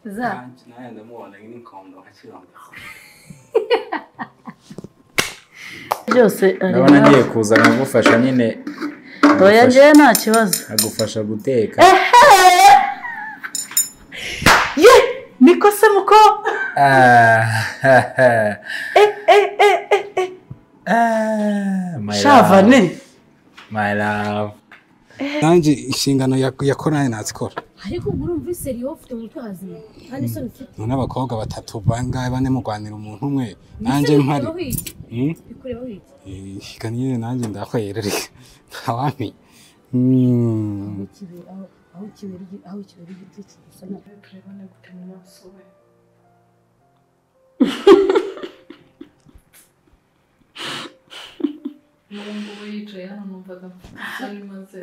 za naye ndamubona n'inkondo hakiranga byose ndabona ngiye kuza nkagufasha nyine oya ngiye nta kibazo agufasha guteka ye niko se muko shavane my love nanjye inshingano yakoranye nazikora ariko urumva iseri ufite umutwazi kandi so nufite none abakobwa batatu bangaye bane mugwanira umuntu umwe nanjye mpari bikureba wiki kaniye nanjye ndakwayerere ntawami aho kibera igicucu gusa na turebane gutema amaso we Mungu yicaye hano numvaga cyari maze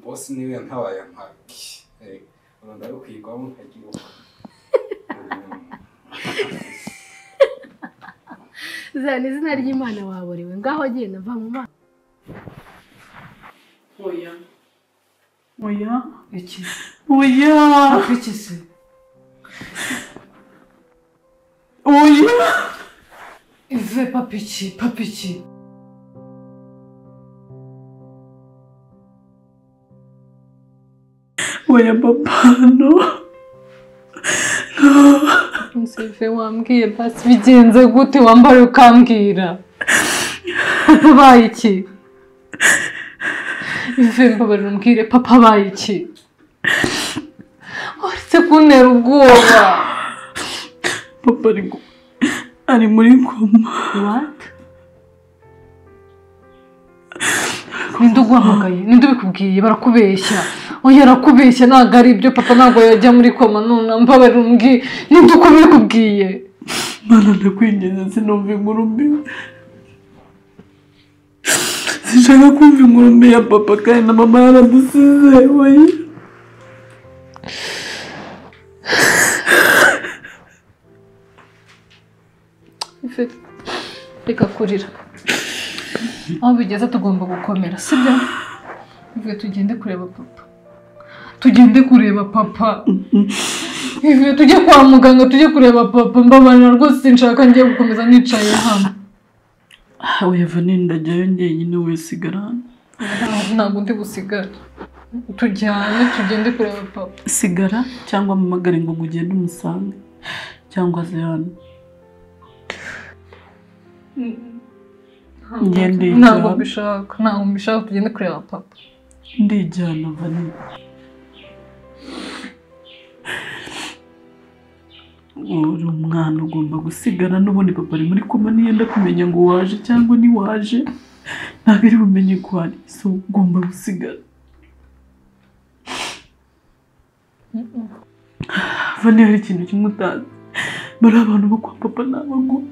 boss niwe ntabaye mpaki uranda rukwigwamo kagiye zana izina ry'Imana waborewe ngaho agenda va mu maso oya iki oya iki se oya ive papichi oya papa no Nsive wambwiye basi bigenze gute wambara ukambwira papa baye iki ive mbabarira umbwire papa baye iki uretse kuntera ubwoba papa ari muri koma what ninde uguhamagaye ninde ubikubwiye barakubeshya oya arakubeshya ntabwo ari ibyo papa ntabwo yajya muri koma none mbabarira umbwiye ninde uko bikubwiye mana ndakwinginze sinumva inkuru mbi sinshaka kumva inkuru mbi ya papa kandi na mama yaradusize oya reka kurira aho bigeze tugomba gukomera sibyo ivuye tugende kureba papa ivuye tujye kwa muganga tujye kureba papa mbabarira rwose sinshaka ngiye gukomeza nicaye hano oya vanini ndajyayo njyenyine wesigara ntabwo ndi busigara tujyane tugende kureba papa sigara cyangwa mpamagare ngo ugende umusange cyangwa aze hano ntabwo mbishaka tugende kureba papa ndijyana vanini uri umwana ugomba gusigara n'ubundi papa ari muri koma niyenda kumenya ngo waje cyangwa ntiwaje ntabwo ari bumenye ko ari so ugomba gusigara vanini hari ikintu kimwe utazi bari abantu bo kwa papa n'abagore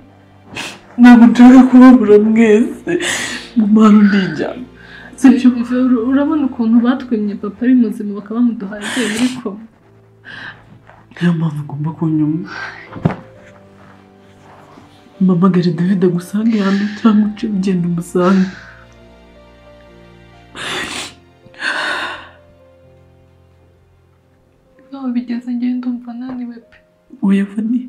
ntabwo nshaka kubabura mwese mu mpano ndijyana sibyo urabona ukuntu batwimye papa ari muzima bakaba bamuduhaye agiye muri koma niyo mpamvu ugomba kunyuma mpamagare David agusange hano cyangwa uce ugenda umusange aho bigeze ngiye ndumva naniwe pe oya vanini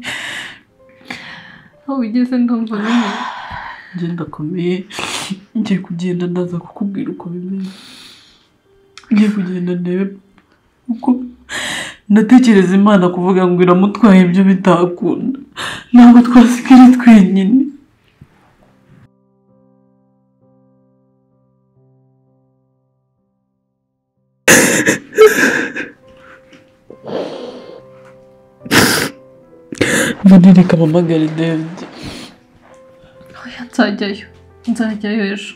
aho bigeze ndumva naniwe ngenda akomeye ngiye kugenda ndaza kukubwira uko bimeze ngiye kugenda ndebe uko ndatekereza Imana kuvuga ngo iramutwaye ibyo bitakunda ntabwo twasigara twenyine vanini reka mpamagare David nzajyayo ejo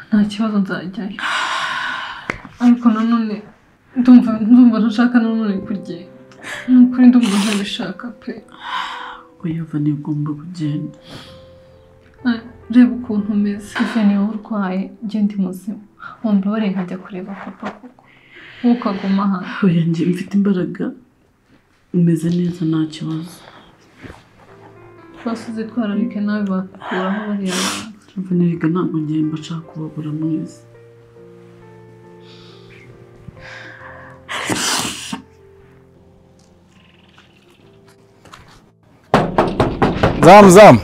nta kibazo nzajyayo ariko nanone ndumva ntashaka nanone kugenda ni ukuri ndumva ntabishaka pe oya vanini ugomba kugenda reba ukuntu umeze ife niwe urwaye njye ndi muzima wumva bari nkajya kureba papa koko ukaguma hano oya njye mfite imbaraga umeze neza nta kibazo bose uzitwararike nawe bakuraho bariya bantu vanini ntabwo ngiye mba nshaka kubabura mwese Zamu.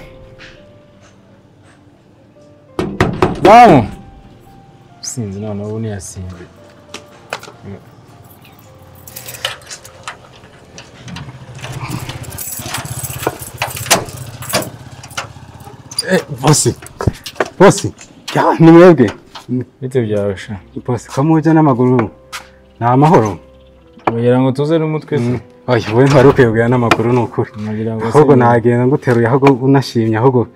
Sinzi none ubu niyasinze. Bosi. Ya ni mwebwe. Bite byarusha. Bosi ko muje n'amaguru. Na amahoro. Kugira ngo tuze n'umutwe se. Oya wowe ntwari ukuyobwira n'amaguru n'ukuri. Ahubwo nagenda nguteruye ahubwo unashimye ahubwo.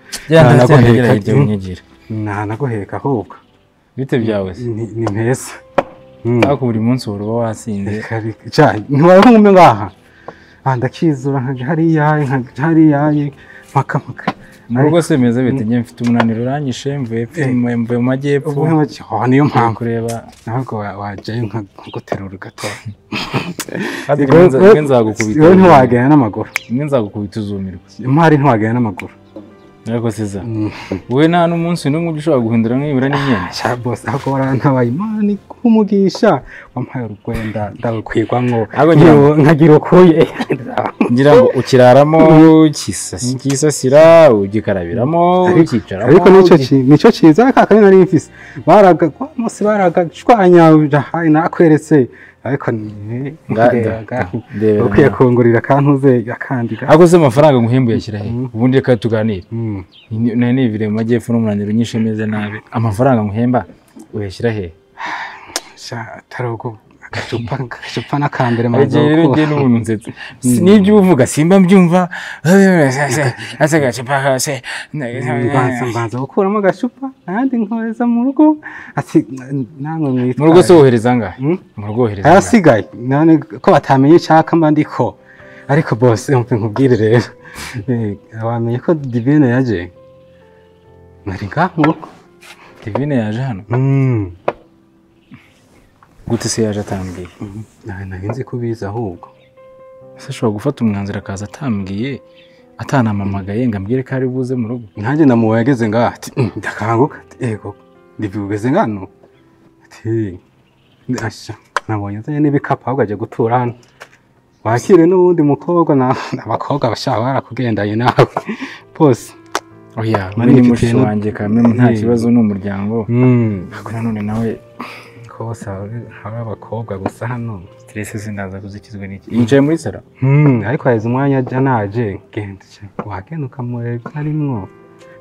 Naguheka ahubwo. Bite byawe se? Ni mpesa. Ako buri munsi uba wasinze. Ntiwari nkumwe ngaha. Ndakizura nkaje hariya maka. Murugo se meze bite nge mfite umunaniro uranyishe mvuye mu majyepfo. Niyo mpamvu kureba ntabwo wajayo nkaguterura gato. Nzagukubita. Wowe ntiwagenda n'amaguru. Nzagukubita uzumirwa. Impari ntiwagenda n'amaguru. Ariko siza. Wowe nta n'umunsi n'umwe ushobora guhindura nk'ibura n'imyenda. Sha boss ahubwo warantabaye Imana kumugisha wampaye urwenda ndakwigwamwo. Nkagira ukuye. Ngira ngo ukiraramo kisasira ugikarabiramo ukicaramo. Ariko nico ciza kaka nari mfise. Baragashwanya hayi nakweretse. Ariko ukwiye kungurira kantuze yakandika. Ako se amafaranga nguhembuye ashyira he? Ubundi reka tuganire. Nani vire mu majyepfo n'umunaniro unyishe meze nabi. Amafaranga nguhemba uyashyira he? Sha tarogo agacupa nakambere maze rero nge n'ubuntu nzetsa. Nibyo uvuga simba mbyumva. Asa gacupa kase. Mbanza gukuramo agacupa nandi nkoreza mu rugo ati namwe mwitwa. Mu rugo se wohereza ngahe? Mu rugo wohereza. Arasigaye none ko batamenye cyaka mba ndiko. Ariko boss umpe nkubwire rero. Wamenye ko Divine yaje. Nari ngaho. Divine yaje hano. Gute se yaje atambwiye? Nari nzi kubiza ahubwo. Se ashobora gufata umwanzuro akaza atambwiye atanamamagaye ngo ambwire ko ari buze mu rugo. Nanjye namuwe yageze ngaha ati ndakanguka ego ndibugeze ngano ati asha nabonye zanye n'ibikapu ahubwo aje gutura hano. Wakire n'ubundi mukobwa n'abakobwa bashaka barakugendaye nawe. Boss oya mani mushi wanje kamwe nta kibazo n'umuryango. Ako nanone nawe kose hari abakobwa gusa hano stress sindaza kuzikizwe n'iki. Yicaye muri sara. Ariko haize umwanya ajya naje genda wagenda ukamureba arimwo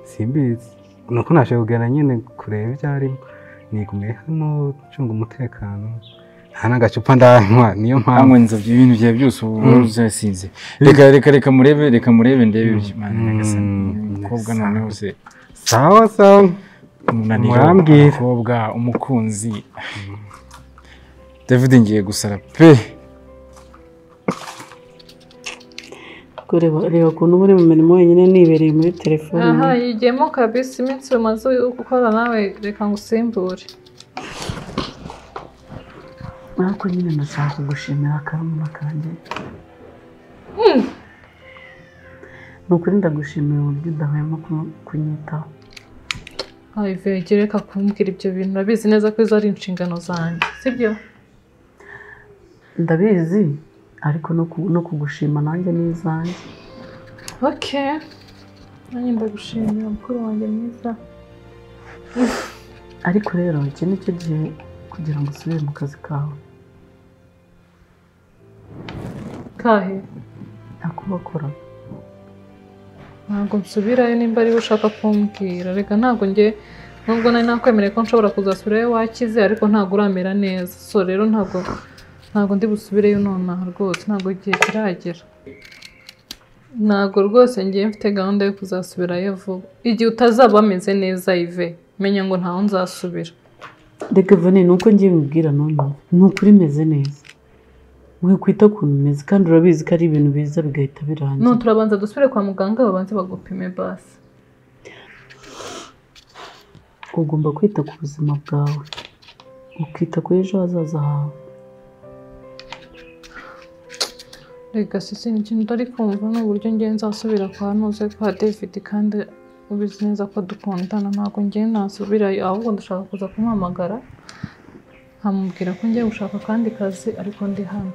simbizi nuko nashe kugenda nyine kureba ibyo arimo nigumiye hano cunga umutekano nta n'agacupa ndanywa niyo mpamvu nzavye ibintu byawe byose ubu uzasinze. Reka murebe ndebe ibyo Imana nyagasani. Umukobwa noneho se sawa murambwira umukobwa umukunzi David ngiye gusara pe. Reba ukuntu muri mu mirimo wenyine nibereye muri telefone. Aha yigiyemo kabisa iminsi umaze gukora nawe reka ngusimbure. Ariko nyine ndashaka kugushimira akarumuna kanjye. Nukuri ndagushimira uburyo udahwema kunyitaho. Ivege reka kumbwira ibyo bintu urabizi neza ko izo ari inshingano zanjye sibyo? Ndabizi ariko no kugushima nanjye n'izanjye. Okay. Nanjye ndagushimira mukuru wanjye mwiza. Ariko rero iki ni cyo gihe kugira ngo usubire mu kazi kawe. Kahe? Ntakubakora. Ntabwo nsubirayo nimba ari ushaka kumbwira. Reka ntabwo nubwo nari nakwemereye ko nshobora kuzasubirayo wakize ariko ntabwo uramera neza. So rero ntabwo ndi busubireyo nonaha rwose ntabwo igihe kiragera. Ntabwo rwose ngiye mfite gahunda yo kuzasubirayo vuba. Igihe utazaba ameze neza Ive menya ngo ntaho nzasubira. Reka Vani nuko ngiye mubwira none nukuri meze neza. We kwita kuntu meze kandi urabizi ko ari ibintu biza bigahita birangira. No turabanza dusubire kwa muganga babanze bagupime basi. Ugomba kwita ku buzima bwawe. Ukita ku ejo hazaza hawe. Reka sisi ikintu utari kumva n'uburyo ngiye nzasubira kwa Nuze kwa David kandi ubizi neza ko dukundana ntabwo ngiye nasubirayo ahubwo ndashaka kuza kumuhamagara nkamubwira ko ngiye gushaka kandi kazi ariko ndi hano.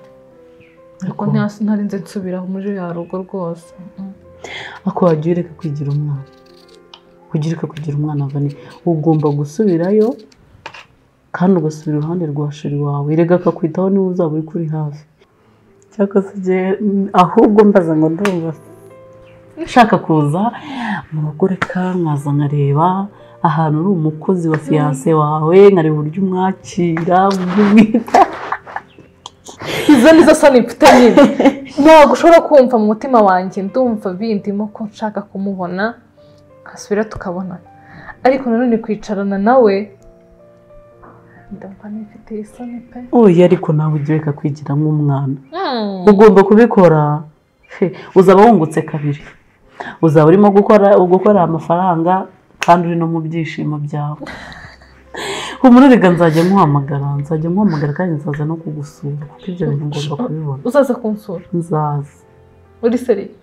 Ariko ntarinze nsubira muri ya rugo rwose. ako wagiye ureka kwigira umwana kugira umwana avane ugomba gusubirayo kandi ugasubira iruhande rwa sheri wawe rega akakwitaho niba uzaba uri kuri hafi cyangwa se ahubwo mbaza ngo ndumva nshaka kuza mu rugo reka nkaza nkareba ahantu uri umukozi wa fiyanse wawe nkareba uburyo umwakira uburyo umwita izo nizo soni mfite nyine ntabwo ushobora kumva mu mutima wanjye ndumva bindimo ko nshaka kumubona nkasubira tukabona ariko nanone kwicarana nawe ndumva nifitiye isoni pe oya ariko nawe ujye ureka kwigira nk'umwana ugomba kubikora uzaba wungutse kabiri uzaba urimo gukora amafaranga kandi uri no mu byishimo byawe umurerega nzajya nkuhamagara kandi nzaza no kugusura kuko ibyo bintu ngomba kubibona uzaza kunsura nzaza uri seriye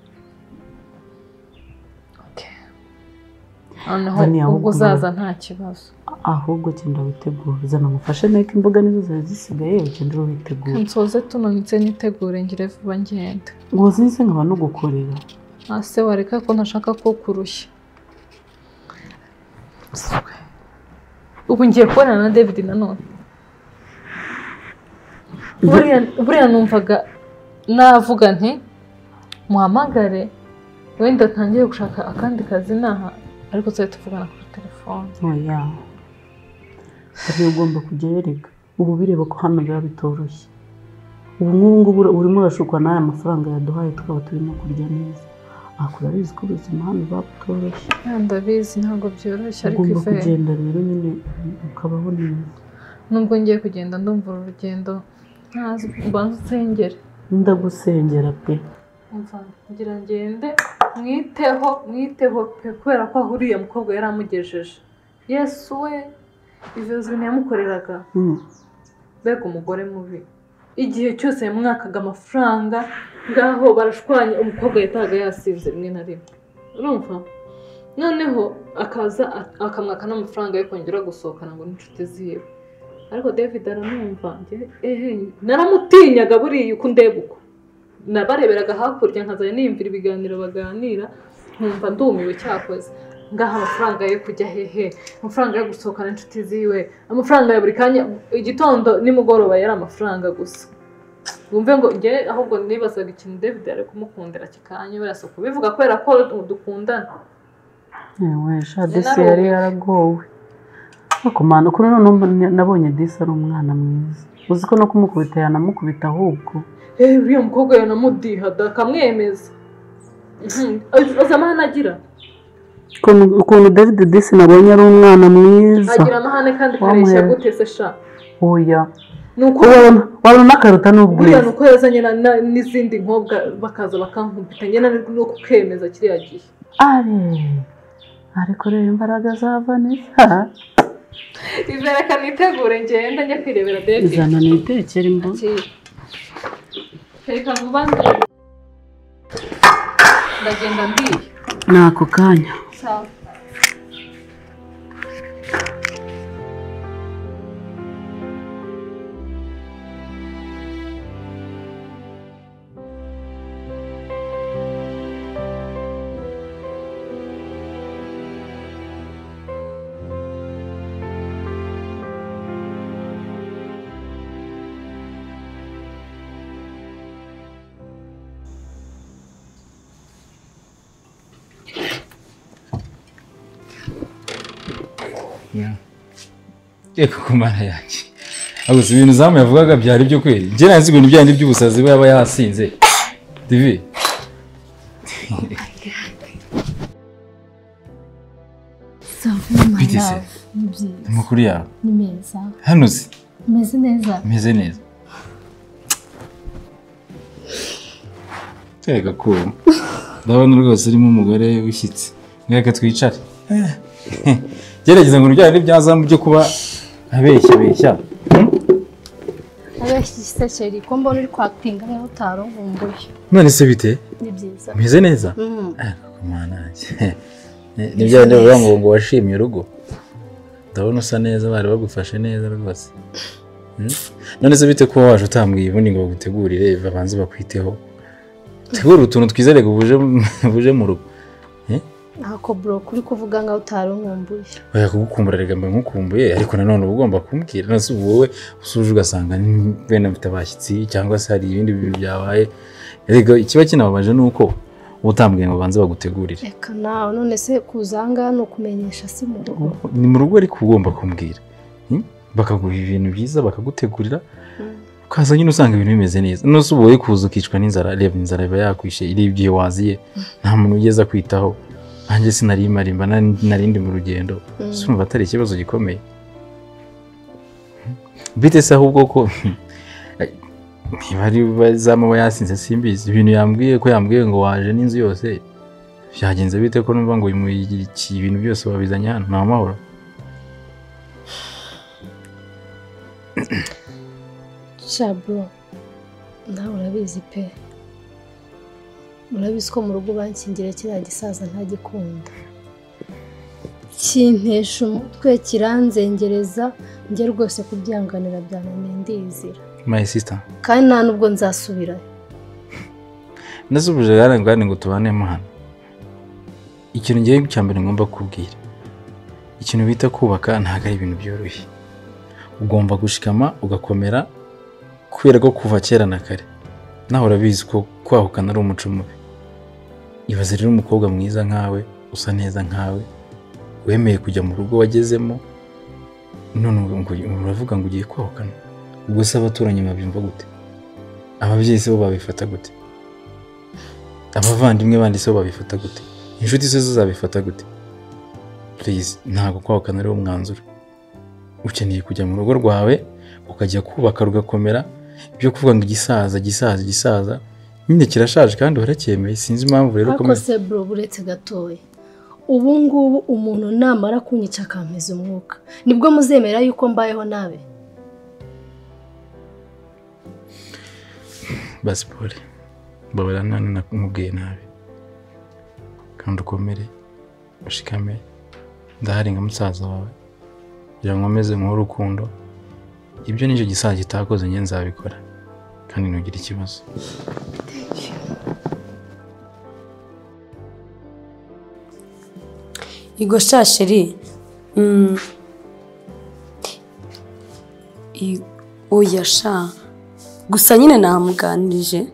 noneho ubwo uzaza nta kibazo ahubwo genda witegure uzana mufashe neka imboga nizo zari zisigaye ugenda witegure nsoze tunanitse nitegure ngire vuba ngende ngo zinse nkaba no gukorera ase wareka ko ntashaka ko kurushya ubu ngiye kubonana na David nanone buriya numvaga navuga nti muhamagare wenda tangiye gushaka akandi kazi naha ariko tuzahita tuvugana kuri telefone oya ari ugomba kujya yereka ubu bireba ko hano biba bitoroshye ubu ngubu urimo urashukwa n'aya mafaranga yaduhaye tukaba turimo kurya neza akora bizi ko ubuzima hano buba butoroshye ndabizi ntabwo byoroshye ariko ugomba kugenda rero nyine ukabaho neza nubwo ngiye kugenda ndumva uru rugendo ntazi mbanza usengere ndagusengera pe ngira ngende mwiteho pe kubera ko ahuriye mukobwa yari amugejeje yesu we ibyo bintu yamukoreraga mbega umugore mubi igihe cyose yamwakaga amafaranga ngaho barashwanya umukobwa yataga yasinze rimwe na rimwe urumva noneho akaza akamwaka n'amafaranga yo kongera gusohokana ngo n'inshuti ziwe ariko David aramwumva naramutinyaga buriya uko ndeba uko nabareberaga hakurya nkazajya niyumvira ibiganiro baganira nkumva ndumiwe cyakoze ngaha amafaranga yo kujya hehe amafaranga yo gusohokana inshuti ziwe amafaranga ya buri kanya igitondo nimugoroba yari amafaranga gusa wumve ngo njye ahubwo nibazaga ikintu David ari kumukundira kikanya barasa kubivuga kubera ko dukundana yewe Disi yari yaragowe akomana kuri none nabonye Disi ari umwana mwiza uzi ko no kumukubita yanamukubita ahubwo uriya mukobwa yanamudihada akamwemeza aza amahane agira ukuntu David Disi nabonye ari umwana mwiza agira amahane kandi kareshya gute se sha oya nuko wabona n'akaruta n'ubwiza buriya nuko yazanye n'izindi nkobwa bakaza bakankubita njye no kukemeza kiriya gihe ariko rero imbaraga za Vanessa reka nitegure ngenda njya kwirebera David izana nitekere imbo reka vuba ndagenda mbiye n'ako kanya sawa Eko kumana yanjye aguze ibintu zamu yavugaga byari byo kweli njye nazi ibintu byandi by'ubusazi we yaba yasinze Divi Bitese amakuru yawe ni meza hano uzi meze neza meze neza tega ko ndabona rwose urimo umugore wishyitse mweka twicare gerageza ngo urujyane n'ibyazamu byo kuba abeshya abeshya sheri ko mbona uri kwatinga nkaho utarumbuye none se bite ni byiza meze neza kumana ni bya bindi bavuga ngo washimye urugo ndabona usa neza bari bagufashe neza rwose none se bite ko waje utambwiye ubundi ngo bagutegurire babanze bakwiteho tegura utuntu twizerega buje mu rugo Ntako bro kuri kuvuga ngaho utarunkumbuye. Oya kugukumbura rega mba nkukumbuye ariko nanone ugomba kumbwira nase wowe usuje ugasanga bene mfite abashyitsi cyangwa se hari ibindi bintu byabaye. Rega ikiba kinababaje nuko utambwiye ngo banze bagutegurire. Reka nawe none se kuzanga no kumenyesha si mu rugo. Ni mu rugo ariko ugomba kumbwira. Bakaguha ibintu byiza bakagutegurira. Ukaza nyine usanga ibintu bimeze neza. Nose uboye kuza ukicwa n'inzara, reba inzara iba yakwishe irebye waziye. Nta muntu ugeza kwitaho. Anjye sinari marimba narindi mu rugendo. Sumva atari ikibazo gikomeye. Bite se ahubwo ko ntibari bazamaba yasinze simbizi ibintu yambwiye ko yambwiye ngo waje n'inzu yose byagenze bite ko numva ngo iki ibintu byose babizanye hano nta mahoro. Shabro nawe urabizi pe. Urabizi ko mu rugo bankingira kiriya gisaza ntagikunda. Kintesha umutwe kiranzengereza njye rwose kubyanganira byananiye ndizira. My sister. Kandi nta nubwo nzasubira. Nasubije yarangane ngo tubane hano. Ikintu ngiye cyambere ngomba kubwira. Ikintu bita kubaka ntago ari ibintu byoroshye. Ugomba gushikama ugakomera kubera ko kuva kera na kare. Naho urabizi ko kwahukana ari umuco mubi. Ibaze rero umukobwa mwiza nkawe usa neza nkawe wemeye kujya mu rugo wagezemo none uravuga ngo ugiye kwahukana. Ubwo se abaturanyi babyumva gute? Ababyeyi se bo babifata gute? Abavandimwe bandi se bo babifata gute? Inshuti se zabifata gute? Please ntago kwahukana ari umwanzuro. Ukeneye kujya mu rugo rwawe ukajya kubaka rugakomera. Ibyo kuvuga ngo igisaza nyine kirashaje kandi waracyemeye sinzi impamvu rero ko se bro buretse gatoye. Ubu ngubu umuntu namara kunyica akampeza umwuka nibwo muzemera yuko mbayeho nabe. Basi pole babara nani nakumubwiye nabi kandi ukomere ushikame ndahari nka musaza wawe kugira ngo ameze mu rukundo. Ibyo nicyo gisaza gitakoze nge nzabikora kandi ntugire ikibazo. Igo shasheri oya sha gusa nyine namuganirije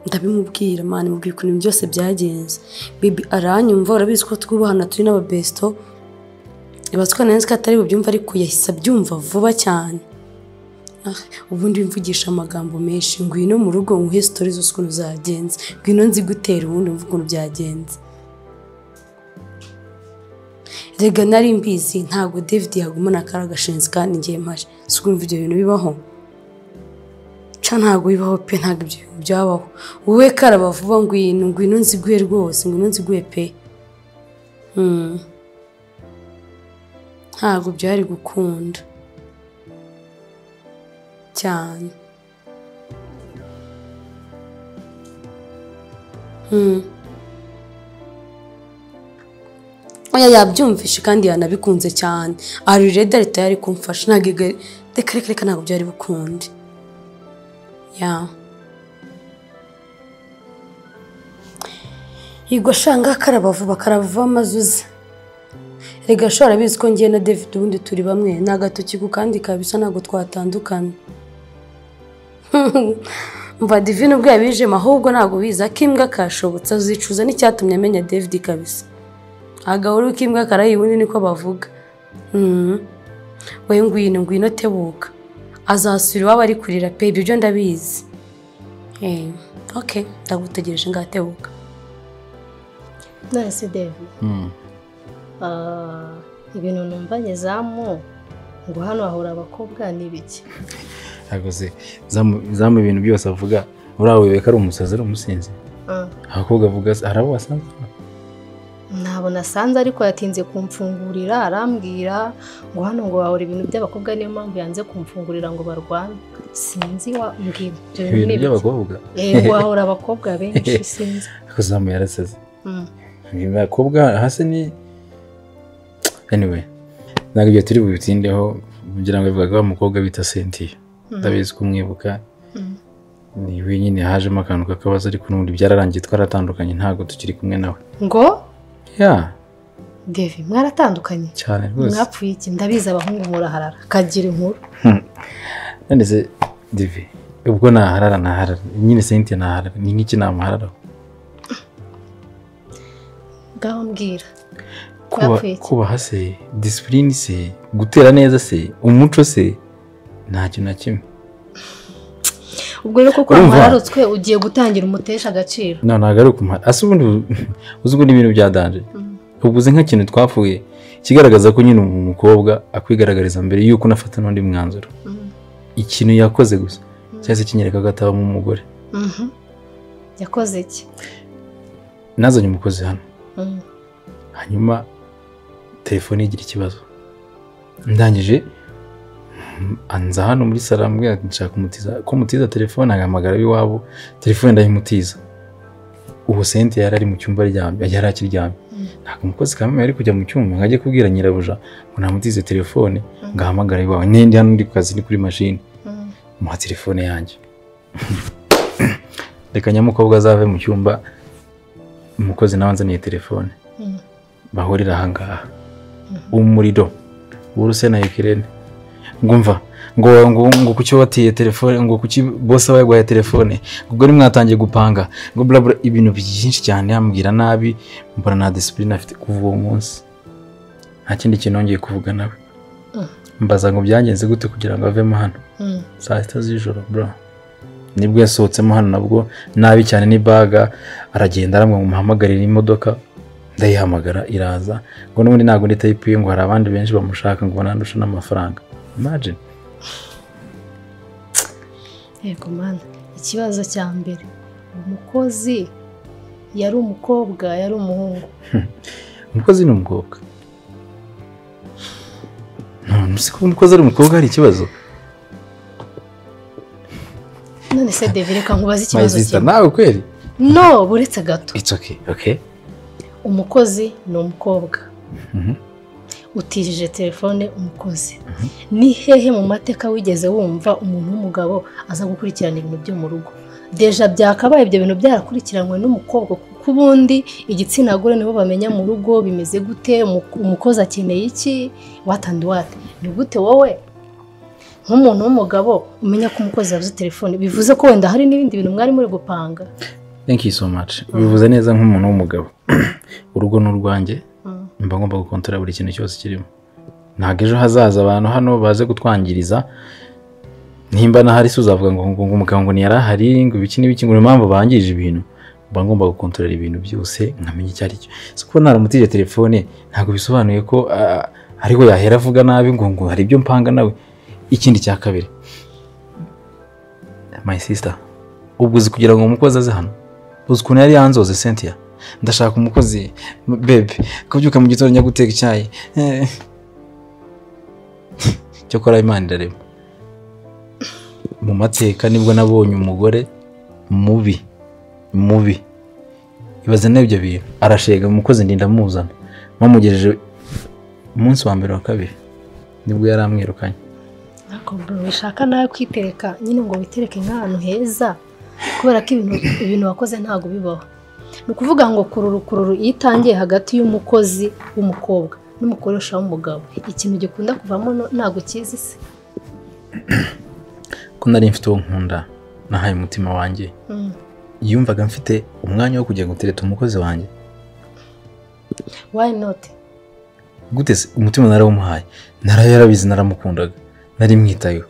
ndabimubwira mani mubwira ukuntu byose byagenze. Bibi aranyumva urabizi ko twubahana turi n'ababesto. Ibazwa neza ko atari bubyumva ariko yahise abyumva vuba cyane. Ubundi mvugisha amagambo menshi ngwino mu rugo nguhe stories zose ukuntu zagenze. Ngwino nzi gutera ubundi mvuga ukuntu byagenze. Rega nari mbizi ntago David yagumana karagashenzi kandi ngiye mpaje. Sukumva ibyo bintu bibaho. Cha ntago bibaho pe ntago ibyo byabaho. Wowe karaba vuba ngwino nziguhe rwose ngwino nziguhe pe. Ntago byari gukunda cyane. Oya yabyumvishe kandi yanabikunze cyane. Ari reda leta yari kumfasha ntago reka ntago byari bukunde. Igo shanga karaba vuba amazuze. Rega shora bizi ko ngiye na David ubundi turi bamwe nagatoki ku kandi kabisa nago twatandukana. Mva Divine ubwo yabije ahubwo nago biza kimbwa kashobotse azicuza n'icyatumye amenya David kabisa. Agahuru kimbwa karayibundi niko bavuga. Wewe ngwino tebuka. Azasubira waba ari kurira pe ibyo ndabizi. Okay ndagutegereje ngatebuka. Nase David. Ibintu numvanye zamu ngo hano ahora abakobwa nibiki. Agoze zamu ibintu byose avuga urawe beka ari umusazi ari umusinzi. Abakobwa avuga arabo basanzwe. Nabo nasanze ariko yatinze kumfungurira arambwira ngo hano ngo bahora ibintu by'abakobwa niyo mpamvu yanze kumfungurira ngo barwane. Sinzi wa mbwira ibintu by'abakobwa. Wahora abakobwa benshi sinzi. Akozamu yarasaze. Abakobwa hase ni anyway ntabwo ibyo turi bubitindeho kugira ngo bivuga ko umukobwa bita Cynthia ndabizi kumwibuka ni wenyine hajemo akantu kakabaza ariko n'ubundi byararangiye twaratandukanye ntabwo tukiri kumwe nawe ngo Devi mwaratandukanye cyane rwose mwapfuye iki ndabizi abahungu muraharara kagira inkuru none se Divi ubwo naharara nyine Cynthia naharara ni nk'iki namuhararaho ngaho mbwira kubaha se discipline se gutera neza se umuco se nta kintu na kimwe ubwo rero koko mwararutswe ugiye gutangira umutesha agaciro ntabwo ari ukumara ase ubundi uzwi n'ibintu byadanje ubwo uzi nk'ikintu twapfuye kigaragaza ko nyine umukobwa akwigaragariza mbere yuko unafata n'undi mwanzuro ikintu yakoze gusa cyahise kinyereka ko atabamo umugore yakoze iki nazanye umukozi hano hanyuma telefone igira ikibazo ndangije anza hano muri sala ambwira nshaka kumutiza telefone agamagara iwabo telefone ndayimutiza ubu Cynthia yari ari mu cyumba yari akiryamye ntabwo umukozi kamwe yari kujya mu cyumba ngajye kubwira nyirabuja ngo namutize telefone ngahamagara iwawe n'indi hano ndi ku kazi ni kuri machine muha telefone yanjye reka nyamukobwa azave mu cyumba umukozi nawe anzaniye telefone bahurira ahangaha umuriro w'uruse na Ukraine ngumva ngo kuki watiye telefone ngo kuki boss wawe yagwaye telefone ubwo ni mwatangiye gupanga ngo bla bla ibintu byinshi cyane yambwira nabi mbona na discipline afite kuva uwo munsi nta kindi kintu ngiye kuvuga nawe mbaza ngo byagenze gute kugira ngo avemo hano saa 6 z'ijoro bro nibwo yasohotsemo hano nabwo nabi cyane ni baga aragenda aramwe muhamagarira imodoka ndayihamagara iraza ngo n'ubundi ntago ndi type ngo hari abandi benshi bamushaka ngo nandusha n'amafaranga imagine yego mana ikibazo cya mbere umukozi yari umukobwa yari umuhungu umukozi ni umukobwa none ko umukozi ari umukobwa hari ikibazo none se Devi reka nkubaze ikibazo cyawe nawe kweri no buretse gato it's okay umukozi ni umukobwa utijije telefone umukozi ni hehe mu mateka wigeze wumva umuntu w'umugabo aza gukurikirana ibintu byo mu rugo deja byakabaye ibyo bintu byarakurikiranwe n'umukobwa kuko ubundi igitsina gore nibo bamenya mu rugo bimeze gute umukozi akeneye iki watandi wate ni gute wowe nk'umuntu w'umugabo umenya ko umukozi yavuze telefone bivuze ko wenda hari n'ibindi bintu mwari muri gupanga. Thank you so much. Bivuze neza nk'umuntu w'umugabo urugo n'urwanjye mba ngomba gukontorora buri kintu cyose kirimo. Ntabwo ejo hazaza abantu hano baze gutwangiriza nimba nahari suzavuga ngo umugabo ngo ntiyarahari ngo ibiki n'ibiki ngo impamvu bangije ibintu mba ngomba gukontorora ibintu byose nkamenya icyo ari cyo. Siko naramutije telefone ntabwo bisobanuye ko ariho yahera avuga nabi ngo hari ibyo mpanga nawe. Ikindi cya kabiri my sister ubuzi kugira ngo umukozi aze hano uzi ukuntu yari yanzoze Cynthia ndashaka umukozi baby kubyuka mu gitondo njya guteka icyayi cyo kora Imana ndareba mu mateka nibwo nabonye umugore mubi ibaze n'ibyo bintu arashega umukozi ndinda muzana bamugejeje umunsi wa mbere wa kabiri nibwo yaramwirukanye. Bishaka nawe kwitereka nyine ngo witereke nk'ahantu heza kubera ko ibintu wakoze ntago bibaho. Ni ukuvuga ngo kururu yitangiye hagati y'umukozi w'umukobwa n'umukoresha w'umugabo ikintu gikunda kuvamo ntago kizi se ko nari mfite uwo nkunda nahaye umutima wanjye yumvaga mfite umwanya wo kujya gutereta umukozi wanjye. Why not? Gute se umutima narawumuhaye narayarabizi naramukundaga nari mwitayeho.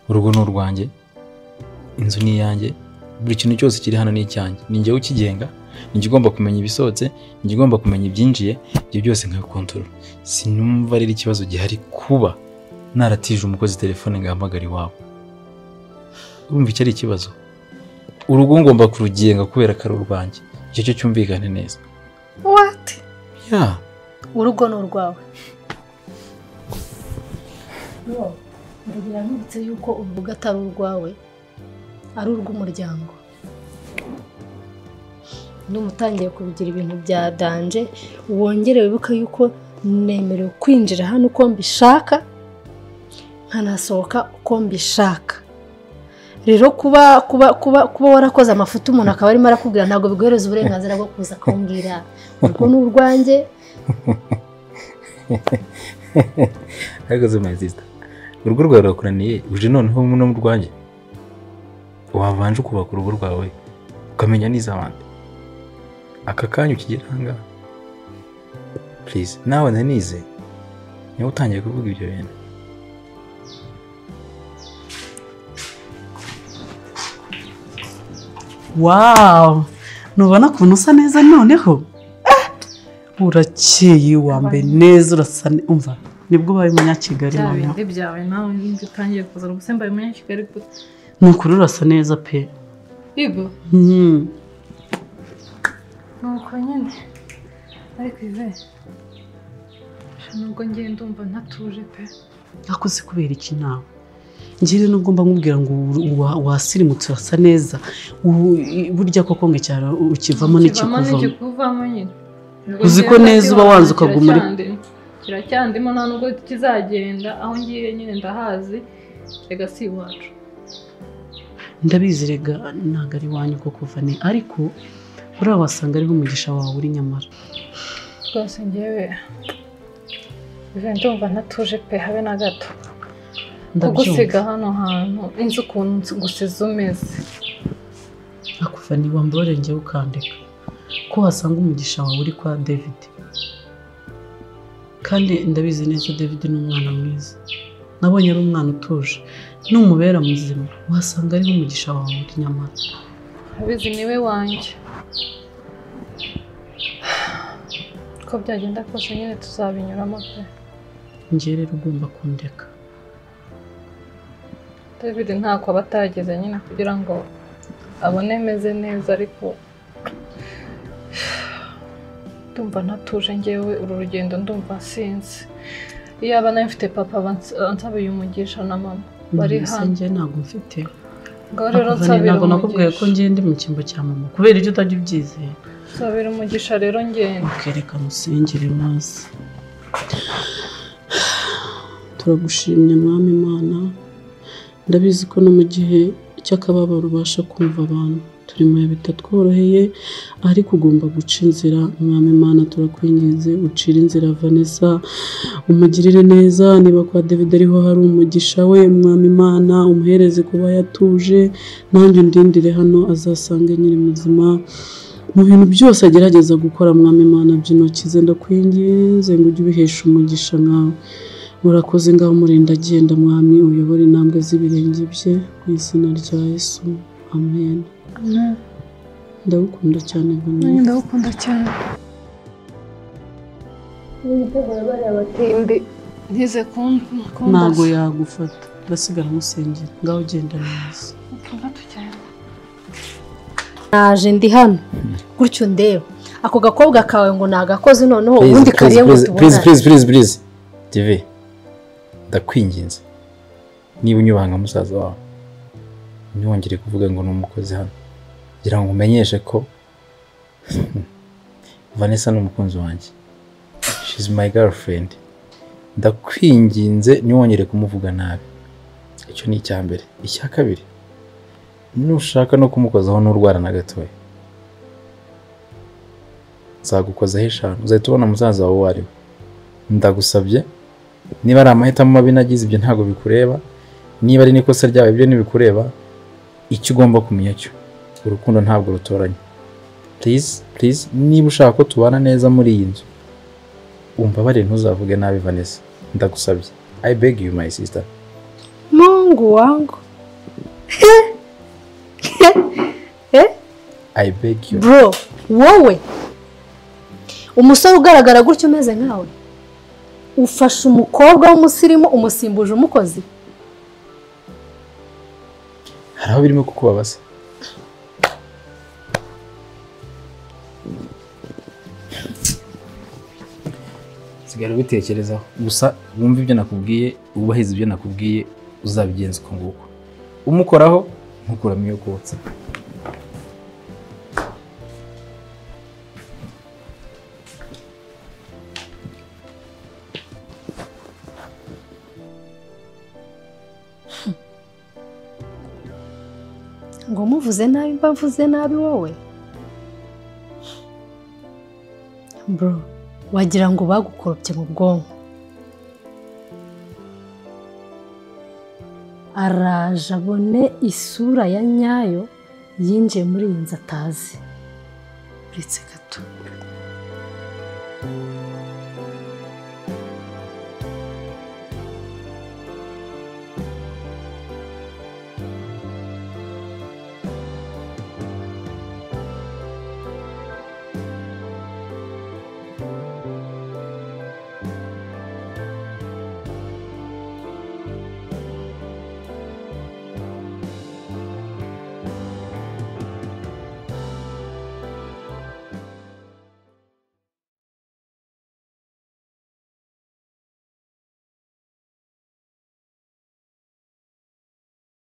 Urugo n'urwanjye inzu ni yanjye buri kintu cyose kiri hano ni icyanjye ni njye ukigenga ni ngomba kumenya ibisohotse ni ngomba kumenya ibyinjiye ibyo byose nkabikontorora. Sinumva ari ikibazo gihari kuba naratije umukozi telefone ngahamagara iwabo. Urumva icyo ari ikibazo urugo ngomba kurugenga kubera ko ari urwanjye icyo cyo cyumvikane neza. What? Yeah. Urugo n'urwawe. No, ndagira nubutse yuko urubuga atari urwawe ari urw'umuryango. Numutangiye kubigira ibintu bya danje wongere wibuka yuko nemerewe kwinjira hano uko mbishaka nkanasohoka uko mbishaka. Rero kuba warakoze amafuta umuntu akaba arimo arakubwira ntabwo biguhereza uburenganzira bwo kuza kumbwira urwo n'urwanjye ariko zo my sister urugo rwawe rurakuraniye uje noneho no mu rwanjye wabanje kubaka urugo rwawe ukamenya n'iz'abandi aka kanya ukigera ahangaha please nawe ndanize niba utangiye kuvuga ibyo bintu wow nubona ukuntu usa neza noneho urakeye wambaye neza urasa umva nibwo ubaye umunyakigali noneho bindi byawe nawe nibyo utangiye kuzana ubuse mbaye umunyakigali ni ukuri urasa neza pe yego nuko nyine ariko ive nubwo ngiye ndumva ntatuje pe akoze kubera iki nawe njye rero ngomba nkubwira ngo wasirimutse urasa neza burya koko ngo cyaro ukivamo n'ikikuvamo nyine uzi ko neza uba wanze ukaguma uri kiracyandimo nta nubwo kizagenda aho ngiye nyine ndahazi rega si iwacu ndabizi rega ntabwo ari iwanyu ko kuva ni ariko uriya wasanga ariho umugisha wawe uri nyamara rwose ngewe ndumva ntatuje pe habe na gato kugusiga hano hantu inzi ukuntu gusiza umeze akuva ni wambore njyewe ukandika ko wasanga umugisha wawe uri kwa David kandi ndabizi neza David ni umwana mwiza nabonye ari umwana utuje n'umubera muzima wasanga ariho umugisha wawe uri nyamara abizi niwe wanjye ko byagenda kose nyine tuzabinyuramo pe njye rero ugomba kundeka David ntako aba atageze nyine kugira ngo abone meze neza ariko ndumva ntatuje ngewe uru rugendo ndumva sinzi iyo aba nawe mfite papa ansabiye umugisha na mama bari hano njye ntabwo mfite ngaho rero nsabira ntabwo nakubwiye ko njye ndi mu cyimbo cya mama kubera ibyo utajya ubyizeye nsabira umugisha rero ngenda ukereka musengere maze turagushimye mwami Imana ndabizi ko no mu gihe cy'akababaro ubasha kumva abantu turi mu bihe bitatworoheye ariko ugomba guca inzira mwami Imana turakwinginze ucira inzira Vanessa umugirire neza niba kwa David ariho hari umugisha we mwami Imana umuhereze kuba yatuje nanjye undindire hano azasanga nyiri muzima mu bintu byose agerageza gukora mwami Imana by'intoki ze ndakwinginze ngo ujye ubihesha umugisha nkawe urakoze ngaho umurinda agenda mwami uyobora intambwe z'ibirenge bye mu izina rya Yesu amen ndagukunda cyane nanjye ndagukunda cyane n'itegura bariya batindi ntize ntabwo yagufata urasigara musengera ngaho ugenda neza naje ndi hano gutyo ndeba ako gakobwa kawe ngo nagakoze noneho ubundi kariye ngo tubona please TV ndakwinginze niba unyubanga musaza wawe ntiwongere kuvuga ngo ni umukozi hano kugira ngo umenyeshe ko Vanessa ni umukunzi wanjye she's my girlfriend ndakwinginze ntiwongere kumuvuga nabi icyo ni icya mbere icya kabiri nushaka no kumukozaho n'urwara na gatoya nzagukozaho eshanu uzahita ubona musaza wawe uwo ari we ndagusabye niba ari amahitamo mabi nagize ibyo ntabwo bikureba niba ari n'ikosa ryawe ibyo ntibikureba icyo ugomba kumenya cyo urukundo ntabwo rutoranye please niba ushaka ko tubana neza muri iyi nzu umbabarire ntuzavuge nabi Vanessa ndagusabye I beg you my sister Mungu wangu I beg you bro wowe umusore ugaragara gutyo umeze nkawe ufashe umukobwa w'umusirimu umusimbuje umukozi hari aho birimo kukubabaza sigara ubitekerezaho gusa wumva ibyo nakubwiye ubahiriza ibyo nakubwiye uzabigenza uko nguko umukoraho ntukuramo iyo kotsa ngo muvuze nabi mbavuze nabi wowe bro wagira ngo bagukoropye mu bwonko. Araje abone isura ya nyayo yinjiye muri iyi nzu atazi. Uretse gato.